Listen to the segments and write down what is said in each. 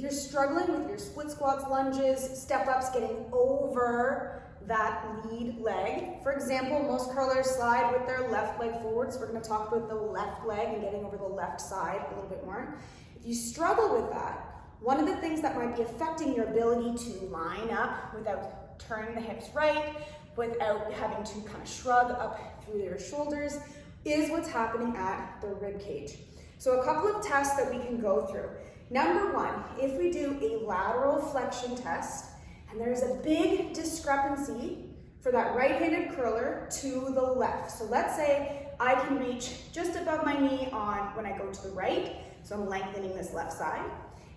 you're struggling with your split squats, lunges, step ups, getting over that lead leg. For example, most curlers slide with their left leg forward, so we're going to talk about the left leg and getting over the left side a little bit more. If you struggle with that, one of the things that might be affecting your ability to line up without turning the hips right, without having to kind of shrug up through your shoulders, is what's happening at the rib cage. So a couple of tests that we can go through. Number one, if we do a lateral flexion test, and there's a big discrepancy for that right-handed curler to the left. So let's say I can reach just above my knee on when I go to the right, so I'm lengthening this left side,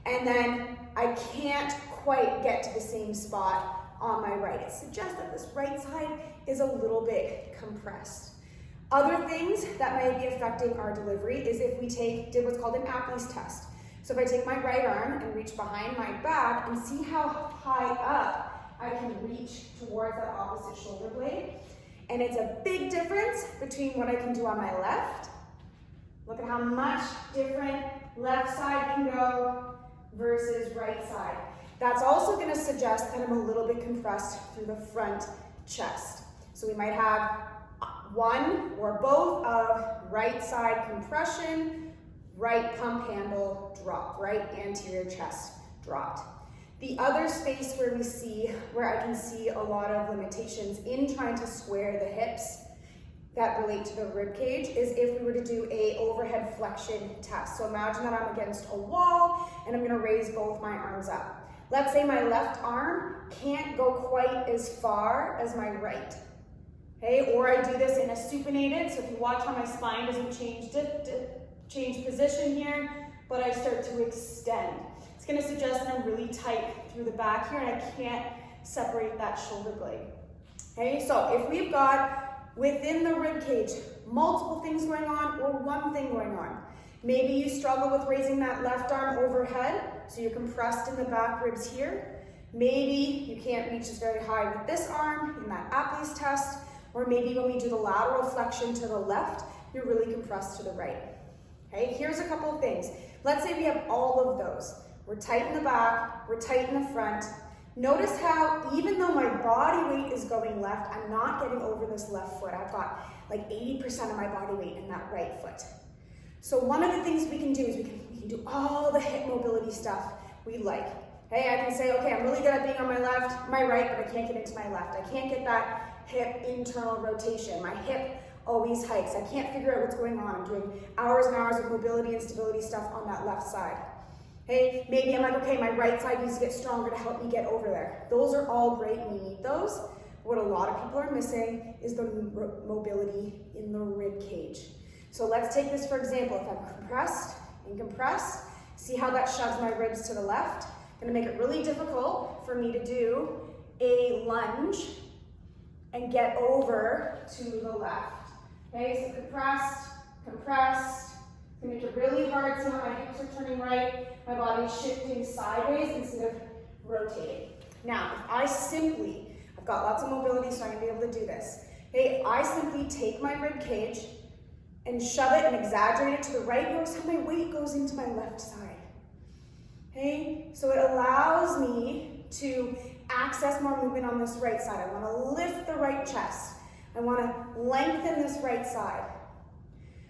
and then I can't quite get to the same spot on my right. It suggests that this right side is a little bit compressed. Other things that may be affecting our delivery is if we did what's called an Apley's test. So if I take my right arm and reach behind my back and see how high up I can reach towards that opposite shoulder blade. And it's a big difference between what I can do on my left. Look at how much different left side can go versus right side. That's also going to suggest that I'm a little bit compressed through the front chest. So we might have one or both of right side compression, right pump handle drop, right anterior chest dropped. The other space where I can see a lot of limitations in trying to square the hips that relate to the rib cage is if we were to do a overhead flexion test. So imagine that I'm against a wall and I'm going to raise both my arms up. Let's say my left arm can't go quite as far as my right. Okay, or I do this in a supinated, so if you watch how my spine doesn't change position here, but I start to extend. It's going to suggest that I'm really tight through the back here and I can't separate that shoulder blade. Okay, so if we've got within the rib cage multiple things going on or one thing going on, maybe you struggle with raising that left arm overhead, so you're compressed in the back ribs here. Maybe you can't reach as very high with this arm in that Apley's test, or maybe when we do the lateral flexion to the left, you're really compressed to the right. Okay, here's a couple of things. Let's say we have all of those. We're tight in the back, we're tight in the front. Notice how even though my body weight is going left, I'm not getting over this left foot. I've got like 80% of my body weight in that right foot. So one of the things we can do is we can do all the hip mobility stuff we like. Okay, I can say, okay, I'm really good at being on my right, but I can't get into my left. I can't get that hip internal rotation. My hip always hikes. I can't figure out what's going on. I'm doing hours and hours of mobility and stability stuff on that left side. Hey, maybe I'm like, okay, my right side needs to get stronger to help me get over there. Those are all great and we need those. What a lot of people are missing is the mobility in the rib cage. So let's take this for example. If I'm compressed and compressed, see how that shoves my ribs to the left. Gonna make it really difficult for me to do a lunge and get over to the left. Okay, so compressed, compressed. It's gonna make it really hard. See how my hips are turning right, my body's shifting sideways instead of rotating. Now, if I've got lots of mobility, so I'm gonna be able to do this. Okay, if I simply take my rib cage and shove it and exaggerate it to the right, notice how my weight goes into my left side. Okay, so it allows me to access more movement on this right side. I want to lift the right chest. I want to lengthen this right side.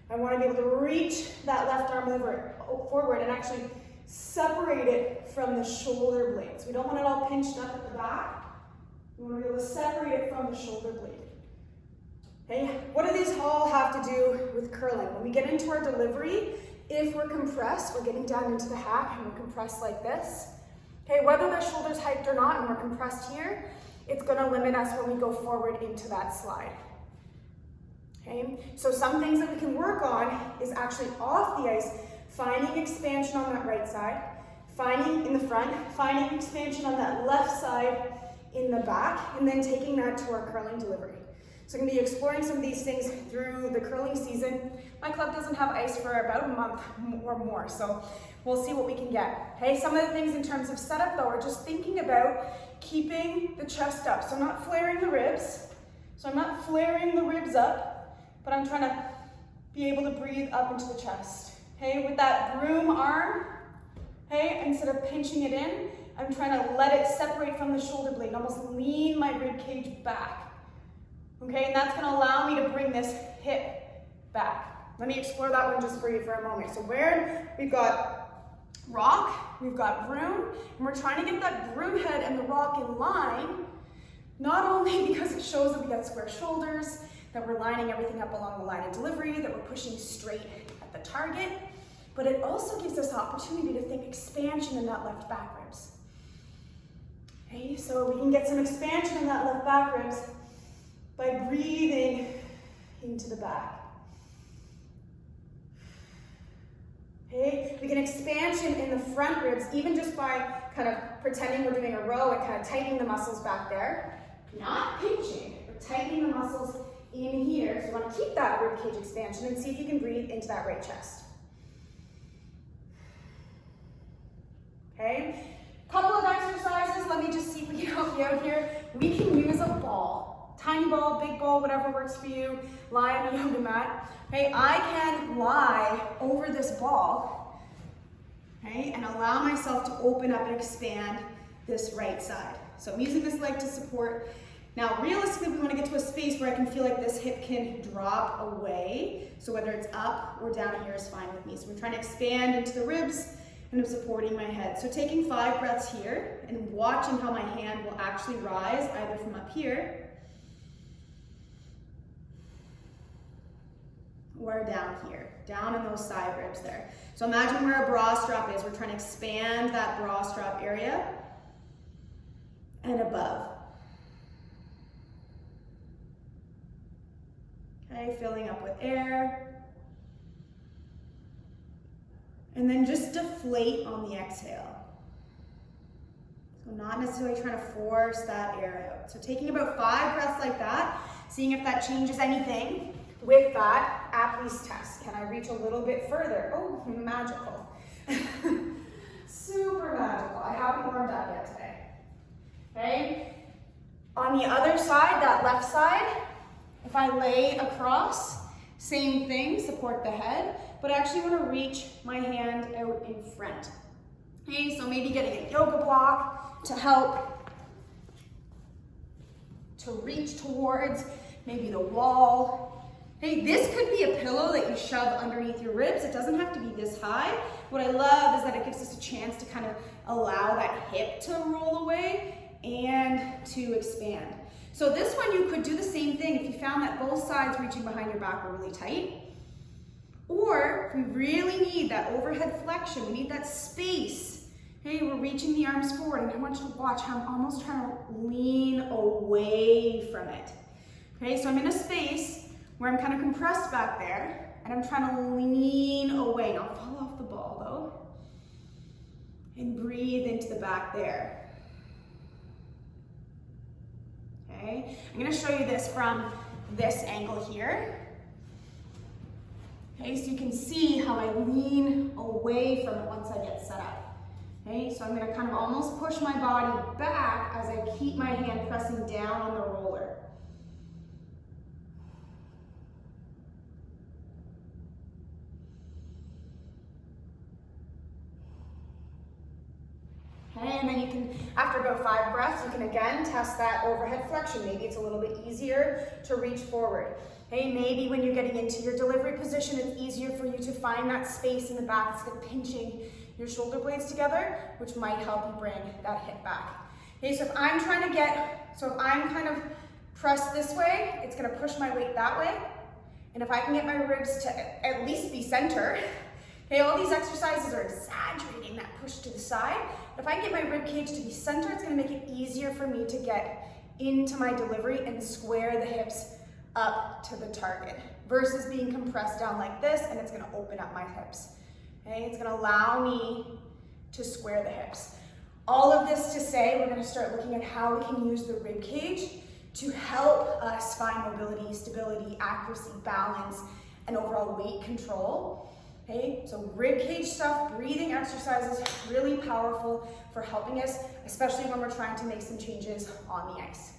I want to be able to reach that left arm forward and actually separate it from the shoulder blades. We don't want it all pinched up at the back. We want to be able to separate it from the shoulder blade. Okay, what do these all have to do with curling? When we get into our delivery, if we're compressed, we're getting down into the hack and we're compressed like this. Okay, whether the shoulder's hiked or not and we're compressed here, it's going to limit us when we go forward into that slide. Okay, so some things that we can work on is actually off the ice, finding expansion on that right side, finding in the front, finding expansion on that left side in the back, and then taking that to our curling delivery. So I'm going to be exploring some of these things through the curling season. My club doesn't have ice for about a month or more, so we'll see what we can get. Okay, some of the things in terms of setup though are just thinking about keeping the chest up. So I'm not flaring the ribs. So I'm not flaring the ribs up, but I'm trying to be able to breathe up into the chest. Okay, with that broom arm, Okay, instead of pinching it in, I'm trying to let it separate from the shoulder blade and almost lean my rib cage back. Okay, and that's gonna allow me to bring this hip back. Let me explore that one just for you for a moment. So we've got rock, we've got broom, and we're trying to get that broom head and the rock in line, not only because it shows that we got square shoulders, that we're lining everything up along the line of delivery, that we're pushing straight at the target, but it also gives us opportunity to think expansion in that left back ribs. Okay, so we can get some expansion in that left back ribs by breathing into the back. Okay, we can expansion in the front ribs even just by kind of pretending we're doing a row and kind of tightening the muscles back there. Not pinching, but tightening the muscles in here. So you want to keep that rib cage expansion and see if you can breathe into that right chest. Okay, couple of exercises. Let me just see if we can help you out here. We can use a ball, tiny ball, big ball, whatever works for you. Lie on a yoga mat. Okay, I can lie over this ball, okay, and allow myself to open up and expand this right side. So I'm using this leg to support. Now, realistically, we want to get to a space where I can feel like this hip can drop away. So whether it's up or down here is fine with me. So we're trying to expand into the ribs and I'm supporting my head. So taking 5 breaths here and watching how my hand will actually rise either from up here or down here, down in those side ribs there. So imagine where our bra strap is. We're trying to expand that bra strap area and above. Okay, filling up with air. And then just deflate on the exhale. So not necessarily trying to force that air out. So taking about 5 breaths like that, seeing if that changes anything. With that, Apley's test. Can I reach a little bit further? Oh, magical. Super magical. I haven't warmed up yet today. Okay? On the other side, that left side, if I lay across, same thing, support the head, but I actually want to reach my hand out in front. Okay, so maybe getting a yoga block to help to reach towards maybe the wall. Hey, this could be a pillow that you shove underneath your ribs. It doesn't have to be this high. What I love is that it gives us a chance to kind of allow that hip to roll away and to expand. So this one you could do the same thing if you found that both sides reaching behind your back were really tight. Or if we really need that overhead flexion, we need that space. Hey, we're reaching the arms forward and I want you to watch how I'm almost trying to lean away from it. Okay, so I'm in a space where I'm kind of compressed back there, and I'm trying to lean away. Now fall off the ball though, and breathe into the back there. Okay, I'm gonna show you this from this angle here. Okay, so you can see how I lean away from it once I get set up. Okay, so I'm gonna kind of almost push my body back as I keep my hand pressing down on the roller. Okay, and then you can, after about 5 breaths, you can again test that overhead flexion. Maybe it's a little bit easier to reach forward. Okay, maybe when you're getting into your delivery position, it's easier for you to find that space in the back instead of pinching your shoulder blades together, which might help you bring that hip back. Okay, so if I'm trying to if I'm kind of pressed this way, it's gonna push my weight that way. And if I can get my ribs to at least be center, okay, all these exercises are exaggerating that push to the side. If I can get my rib cage to be center, it's gonna make it easier for me to get into my delivery and square the hips up to the target versus being compressed down like this, and it's gonna open up my hips. Okay, it's gonna allow me to square the hips. All of this to say, we're gonna start looking at how we can use the rib cage to help us find mobility, stability, accuracy, balance, and overall weight control. Okay, so rib cage stuff, breathing exercises, really powerful for helping us, especially when we're trying to make some changes on the ice.